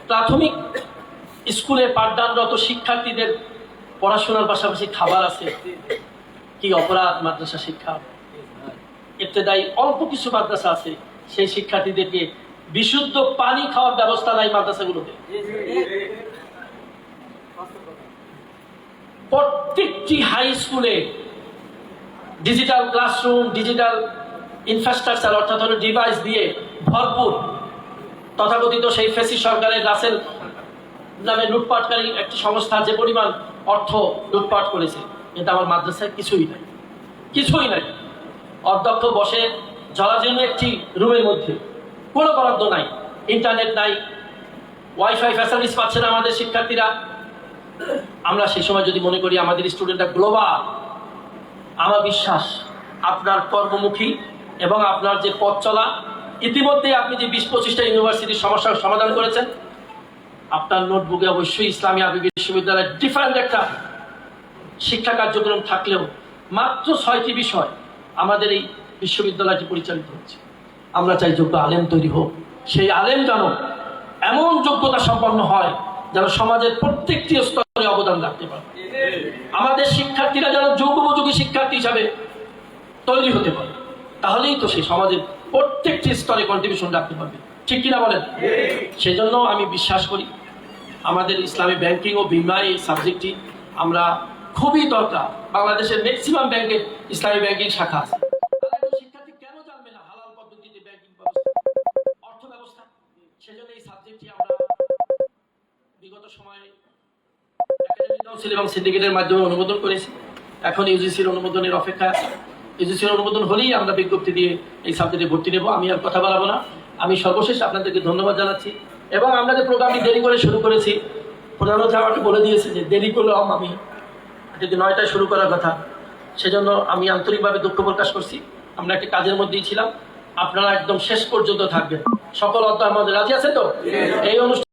প্রাথমিক স্কুলে পাঠদানরত শিক্ষার্থীদের পড়াশোনার পাশাপাশি খাবার আছে। কি অপরাধ মাদ্রাসা শিক্ষা! ইবতেদায়ী অল্প কিছু মাদ্রাসা আছে, সেই শিক্ষার্থীদেরকে বিশুদ্ধ পানি খাওয়ার ব্যবস্থা নাই মাদ্রাসাগুলোতে। প্রত্যেকটি হাই স্কুলে ডিজিটাল ক্লাসরুম, ডিজিটাল ইনফ্রাস্ট্রাকচার অর্থাৎ ডিভাইস দিয়ে ভরপুর। তথাকথিত সেই ফেসি সরকারের রাসেল নামে লুটপাটকারী একটি সংস্থা যে পরিমাণ অর্থ লুটপাট করেছে, কিন্তু আমার মাদ্রাসায় কিছুই নাই, কিছুই নাই। অধ্যক্ষ বসে জলাজীর্ণ একটি রুমের মধ্যে, কোনো বরাদ্দ নাই, ইন্টারনেট নাই, ওয়াইফাই ফ্যাসিলিটিস পাচ্ছে না আমাদের শিক্ষার্থীরা। আমরা সেই সময় যদি মনে করি আমাদের স্টুডেন্টরা গ্লোবাল, আমার বিশ্বাস আপনার কর্মমুখী এবং আপনার যে পথ চলা, ইতিমধ্যে আপনি যে 20-25টা ইউনিভার্সিটির সমস্যার সমাধান করেছেন, আপনার নোটবুকে অবশ্যই ইসলামী আরবি বিশ্ববিদ্যালয়ের ডিফারেন্ট একটা শিক্ষা কার্যক্রম থাকলেও মাত্র 6টি বিষয় আমাদের এই বিশ্ববিদ্যালয়টি পরিচালিত হচ্ছে। আমরা চাই যোগ্য আলেম তৈরি হোক, সেই আলেম যেন এমন যোগ্যতা সম্পন্ন হয় যেন সমাজের প্রত্যেকটি স্তরে অবদান রাখতে পারে। আমাদের শিক্ষার্থীরা যেন যোগ্যোপযোগী শিক্ষার্থী হিসাবে তৈরি হতে পারে, তাহলেই তো সেই সমাজের প্রত্যেকটি স্তরে কন্ট্রিবিউশন রাখতে পারবে। ঠিক কিনা বলেন? সেই জন্য আমি বিশ্বাস করি আমাদের ইসলামী ব্যাংকিং ও বিমা এই সাবজেক্টটি আমরা খুবই দরকার। বাংলাদেশের ম্যাক্সিমাম ব্যাংকে ইসলামী ব্যাংকিং শাখা আছে। শিক্ষার্থী কেন জানবে না হালাল পদ্ধতিতে ব্যাংকিং ব্যবস্থা, অর্থ ব্যবস্থা? সেজন্য এই সাবজেক্টটি আমরা বিগত সময়ে একাডেমিক কাউন্সিল এবং সিন্ডিকেটের মাধ্যমে অনুমোদন করেছি। এখন ইউজিসির অনুমোদনের অপেক্ষায় আছে। ইউজিসির অনুমোদন হলেই আমরা বিজ্ঞপ্তি দিয়ে এই সাবজেক্টে ভর্তি নেব। আমি আর কথা বাড়াবো না। আমি সর্বশেষ আপনাদেরকে ধন্যবাদ জানাচ্ছি। এবং আমরা যে প্রোগ্রামটি দেরি করে শুরু করেছি, প্রধানমন্ত্রী আমাকে বলে দিয়েছে যে দেরি করলাম, আমি যদি 9টায় শুরু করার কথা, সেজন্য আমি আন্তরিকভাবে দুঃখ প্রকাশ করছি। আমরা একটা কাজের মধ্যেই ছিলাম। আপনারা একদম শেষ পর্যন্ত থাকবেন। সকল অধ্যক্ষ আমাদের রাজি আছে তো এই অনুষ্ঠান